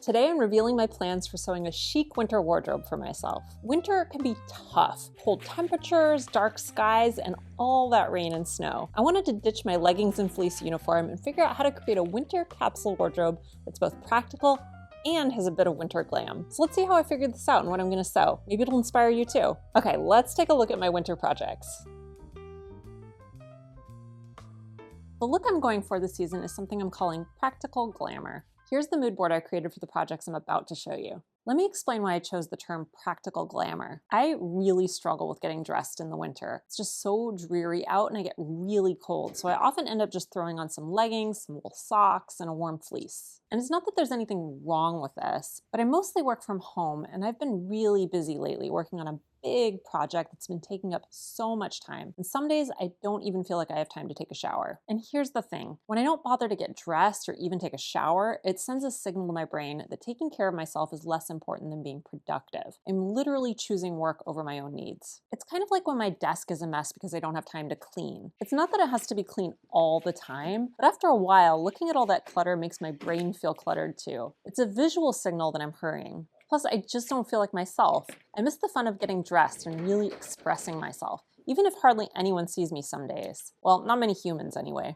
Today I'm revealing my plans for sewing a chic winter wardrobe for myself. Winter can be tough. Cold temperatures, dark skies, and all that rain and snow. I wanted to ditch my leggings and fleece uniform and figure out how to create a winter capsule wardrobe that's both practical and has a bit of winter glam. So let's see how I figured this out and what I'm gonna sew. Maybe it'll inspire you too. Okay, let's take a look at my winter projects. The look I'm going for this season is something I'm calling practical glamour. Here's the mood board I created for the projects I'm about to show you. Let me explain why I chose the term practical glamour. I really struggle with getting dressed in the winter. It's just so dreary out and I get really cold, so I often end up just throwing on some leggings, some wool socks, and a warm fleece. And it's not that there's anything wrong with this, but I mostly work from home and I've been really busy lately working on a big project that's been taking up so much time. And some days I don't even feel like I have time to take a shower. And here's the thing, when I don't bother to get dressed or even take a shower, it sends a signal to my brain that taking care of myself is less important than being productive. I'm literally choosing work over my own needs. It's kind of like when my desk is a mess because I don't have time to clean. It's not that it has to be clean all the time, but after a while, looking at all that clutter makes my brain feel cluttered too. It's a visual signal that I'm hurrying. Plus, I just don't feel like myself. I miss the fun of getting dressed and really expressing myself, even if hardly anyone sees me some days. Well, not many humans anyway.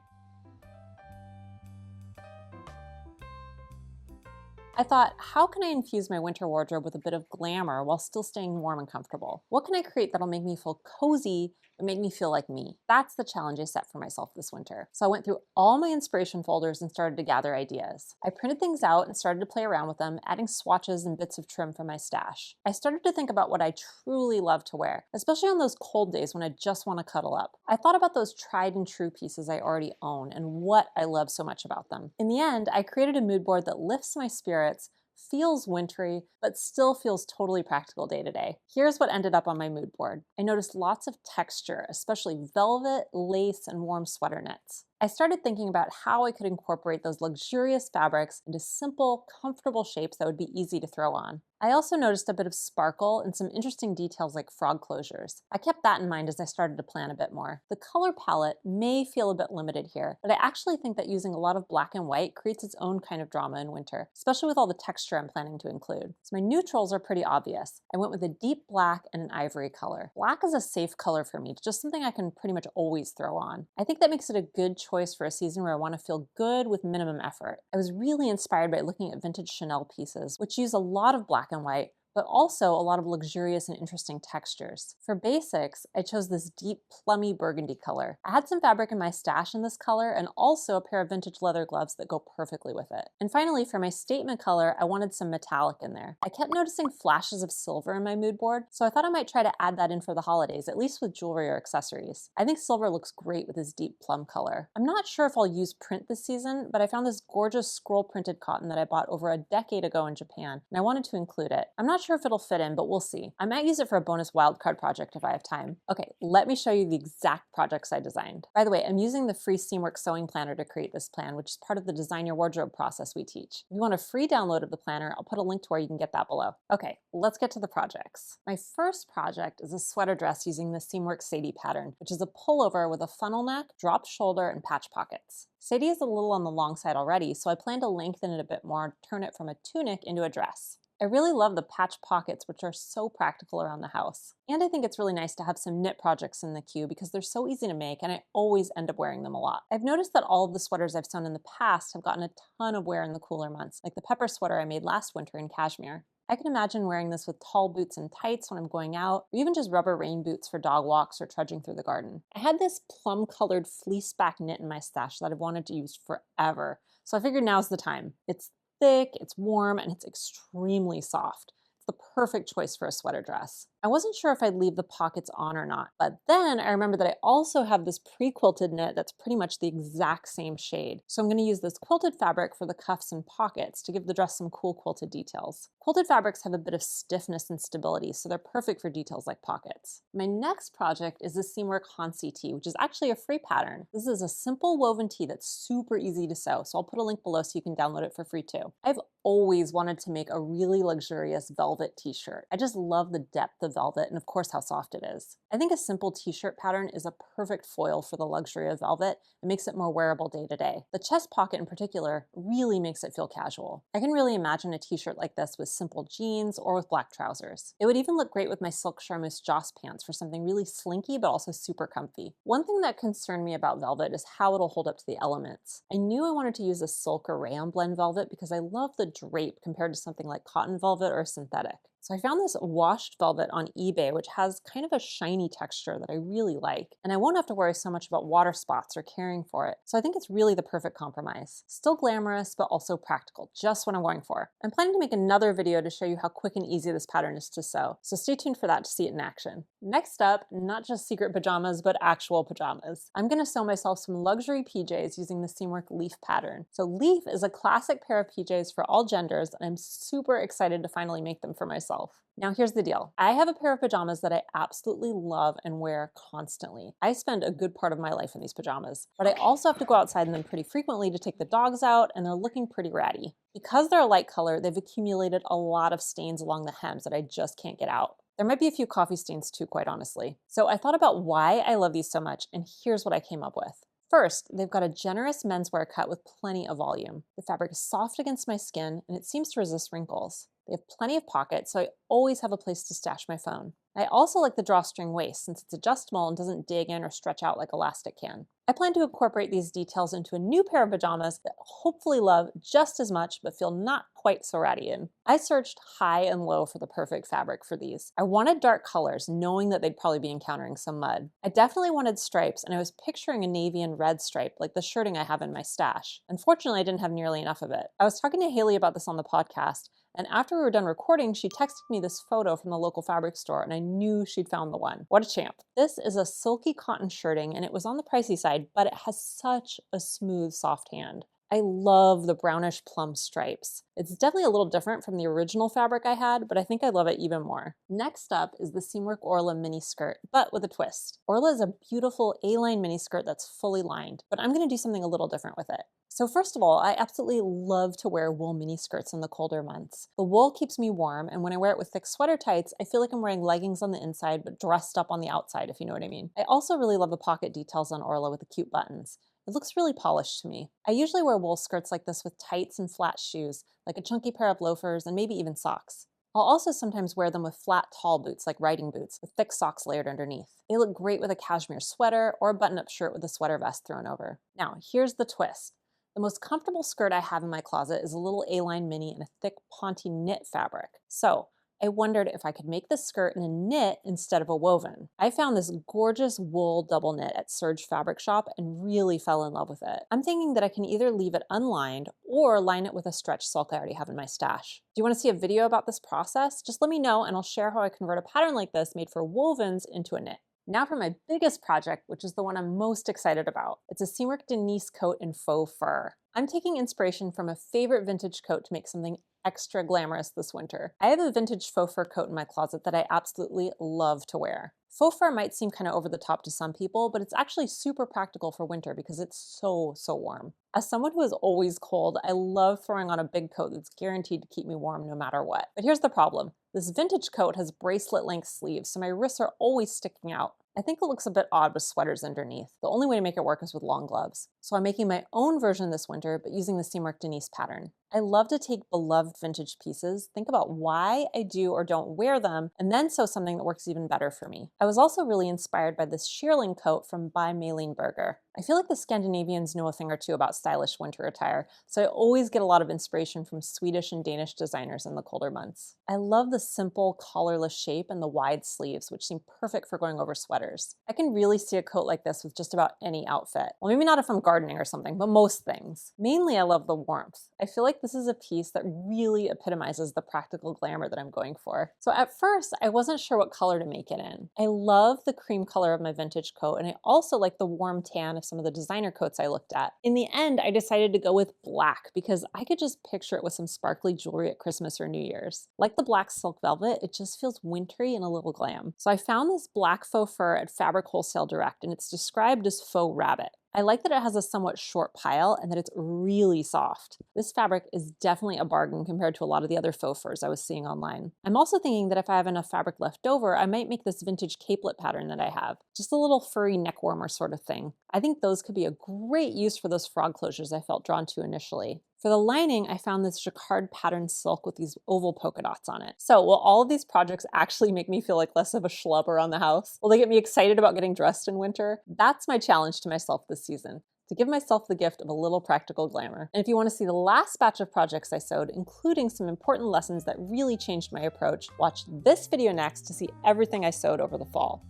I thought, how can I infuse my winter wardrobe with a bit of glamour while still staying warm and comfortable? What can I create that'll make me feel cozy but make me feel like me? That's the challenge I set for myself this winter. So I went through all my inspiration folders and started to gather ideas. I printed things out and started to play around with them, adding swatches and bits of trim from my stash. I started to think about what I truly love to wear, especially on those cold days when I just want to cuddle up. I thought about those tried and true pieces I already own and what I love so much about them. In the end, I created a mood board that lifts my spirits, feels wintry, but still feels totally practical day to day. Here's what ended up on my mood board. I noticed lots of texture, especially velvet, lace, and warm sweater knits. I started thinking about how I could incorporate those luxurious fabrics into simple, comfortable shapes that would be easy to throw on. I also noticed a bit of sparkle and some interesting details like frog closures. I kept that in mind as I started to plan a bit more. The color palette may feel a bit limited here, but I actually think that using a lot of black and white creates its own kind of drama in winter, especially with all the texture I'm planning to include. So my neutrals are pretty obvious. I went with a deep black and an ivory color. Black is a safe color for me, just something I can pretty much always throw on. I think that makes it a good choice for a season where I want to feel good with minimum effort. I was really inspired by looking at vintage Chanel pieces, which use a lot of black and white, but also a lot of luxurious and interesting textures. For basics, I chose this deep plummy burgundy color. I had some fabric in my stash in this color and also a pair of vintage leather gloves that go perfectly with it. And finally, for my statement color, I wanted some metallic in there. I kept noticing flashes of silver in my mood board, so I thought I might try to add that in for the holidays, at least with jewelry or accessories. I think silver looks great with this deep plum color. I'm not sure if I'll use print this season, but I found this gorgeous scroll printed cotton that I bought over a decade ago in Japan, and I wanted to include it. I'm not sure if it'll fit in, but we'll see. I might use it for a bonus wildcard project if I have time. Okay, let me show you the exact projects I designed. By the way, I'm using the free Seamwork sewing planner to create this plan, which is part of the Design Your Wardrobe process we teach. If you want a free download of the planner, I'll put a link to where you can get that below. Okay, let's get to the projects. My first project is a sweater dress using the Seamwork Sadie pattern, which is a pullover with a funnel neck, drop shoulder, and patch pockets. Sadie is a little on the long side already, so I plan to lengthen it a bit more, turn it from a tunic into a dress. I really love the patch pockets, which are so practical around the house. And I think it's really nice to have some knit projects in the queue because they're so easy to make and I always end up wearing them a lot. I've noticed that all of the sweaters I've sewn in the past have gotten a ton of wear in the cooler months, like the pepper sweater I made last winter in cashmere. I can imagine wearing this with tall boots and tights when I'm going out, or even just rubber rain boots for dog walks or trudging through the garden. I had this plum-colored fleece back knit in my stash that I've wanted to use forever, so I figured now's the time. It's thick, it's warm, and it's extremely soft. It's the perfect choice for a sweater dress. I wasn't sure if I'd leave the pockets on or not, but then I remembered that I also have this pre-quilted knit that's pretty much the exact same shade. So I'm going to use this quilted fabric for the cuffs and pockets to give the dress some cool quilted details. Quilted fabrics have a bit of stiffness and stability, so they're perfect for details like pockets. My next project is the Seamwork Hansie tee, which is actually a free pattern. This is a simple woven tee that's super easy to sew, so I'll put a link below so you can download it for free too. I've always wanted to make a really luxurious velvet t-shirt. I just love the depth of velvet and of course how soft it is. I think a simple t-shirt pattern is a perfect foil for the luxury of velvet and makes it more wearable day to day. The chest pocket in particular really makes it feel casual. I can really imagine a t-shirt like this with simple jeans or with black trousers. It would even look great with my silk charmeuse Joss pants for something really slinky but also super comfy. One thing that concerned me about velvet is how it'll hold up to the elements. I knew I wanted to use a silk or rayon blend velvet because I love the drape compared to something like cotton velvet or synthetic. So I found this washed velvet on eBay, which has kind of a shiny texture that I really like, and I won't have to worry so much about water spots or caring for it. So I think it's really the perfect compromise. Still glamorous, but also practical, just what I'm going for. I'm planning to make another video to show you how quick and easy this pattern is to sew, so stay tuned for that to see it in action. Next up, not just secret pajamas, but actual pajamas. I'm gonna sew myself some luxury PJs using the Seamwork Leif pattern. So Leif is a classic pair of PJs for all genders, and I'm super excited to finally make them for myself. Now here's the deal. I have a pair of pajamas that I absolutely love and wear constantly. I spend a good part of my life in these pajamas, but I also have to go outside in them pretty frequently to take the dogs out, and they're looking pretty ratty. Because they're a light color, they've accumulated a lot of stains along the hems that I just can't get out. There might be a few coffee stains too, quite honestly. So I thought about why I love these so much, and here's what I came up with. First, they've got a generous menswear cut with plenty of volume. The fabric is soft against my skin, and it seems to resist wrinkles. They have plenty of pockets, so I always have a place to stash my phone. I also like the drawstring waist since it's adjustable and doesn't dig in or stretch out like elastic can. I plan to incorporate these details into a new pair of pajamas that hopefully love just as much but feel not quite so ratty in. I searched high and low for the perfect fabric for these. I wanted dark colors, knowing that they'd probably be encountering some mud. I definitely wanted stripes, and I was picturing a navy and red stripe like the shirting I have in my stash. Unfortunately, I didn't have nearly enough of it. I was talking to Haley about this on the podcast, and after we were done recording, she texted me this photo from the local fabric store, and I knew she'd found the one. What a champ. This is a silky cotton shirting, and it was on the pricey side, but it has such a smooth, soft hand. I love the brownish plum stripes. It's definitely a little different from the original fabric I had, but I think I love it even more. Next up is the Seamwork Orla mini skirt, but with a twist. Orla is a beautiful A-line mini skirt that's fully lined, but I'm gonna do something a little different with it. So first of all, I absolutely love to wear wool mini skirts in the colder months. The wool keeps me warm, and when I wear it with thick sweater tights, I feel like I'm wearing leggings on the inside, but dressed up on the outside, if you know what I mean. I also really love the pocket details on Orla with the cute buttons. It looks really polished to me. I usually wear wool skirts like this with tights and flat shoes, like a chunky pair of loafers and maybe even socks. I'll also sometimes wear them with flat, tall boots like riding boots with thick socks layered underneath. They look great with a cashmere sweater or a button-up shirt with a sweater vest thrown over. Now, here's the twist. The most comfortable skirt I have in my closet is a little A-line mini in a thick Ponte knit fabric. So I wondered if I could make this skirt in a knit instead of a woven. I found this gorgeous wool double knit at Serge Fabric Shop and really fell in love with it. I'm thinking that I can either leave it unlined or line it with a stretch silk I already have in my stash. Do you want to see a video about this process? Just let me know and I'll share how I convert a pattern like this made for wovens into a knit. Now for my biggest project, which is the one I'm most excited about. It's a Seamwork Denise coat in faux fur. I'm taking inspiration from a favorite vintage coat to make something extra glamorous this winter. I have a vintage faux fur coat in my closet that I absolutely love to wear. Faux fur might seem kind of over the top to some people, but it's actually super practical for winter because it's so warm. As someone who is always cold, I love throwing on a big coat that's guaranteed to keep me warm no matter what. But here's the problem. This vintage coat has bracelet-length sleeves, so my wrists are always sticking out. I think it looks a bit odd with sweaters underneath. The only way to make it work is with long gloves. So I'm making my own version this winter, but using the Seamwork Denise pattern. I love to take beloved vintage pieces, think about why I do or don't wear them, and then sew something that works even better for me. I was also really inspired by this shearling coat from by Malene Berger. I feel like the Scandinavians know a thing or two about stylish winter attire, so I always get a lot of inspiration from Swedish and Danish designers in the colder months. I love the simple collarless shape and the wide sleeves, which seem perfect for going over sweaters. I can really see a coat like this with just about any outfit. Well, maybe not if I'm gardening or something, but most things. Mainly, I love the warmth. I feel like this is a piece that really epitomizes the practical glamour that I'm going for. So at first, I wasn't sure what color to make it in. I love the cream color of my vintage coat, and I also like the warm tan of some of the designer coats I looked at. In the end, I decided to go with black because I could just picture it with some sparkly jewelry at Christmas or New Year's. Like the black silk velvet, it just feels wintry and a little glam. So I found this black faux fur at Fabric Wholesale Direct, and it's described as faux rabbit. I like that it has a somewhat short pile and that it's really soft. This fabric is definitely a bargain compared to a lot of the other faux furs I was seeing online. I'm also thinking that if I have enough fabric left over, I might make this vintage capelet pattern that I have. Just a little furry neck warmer sort of thing. I think those could be a great use for those frog closures I felt drawn to initially. For the lining, I found this jacquard pattern silk with these oval polka dots on it. So will all of these projects actually make me feel like less of a schlub around the house? Will they get me excited about getting dressed in winter? That's my challenge to myself this season, to give myself the gift of a little practical glamour. And if you want to see the last batch of projects I sewed, including some important lessons that really changed my approach, watch this video next to see everything I sewed over the fall.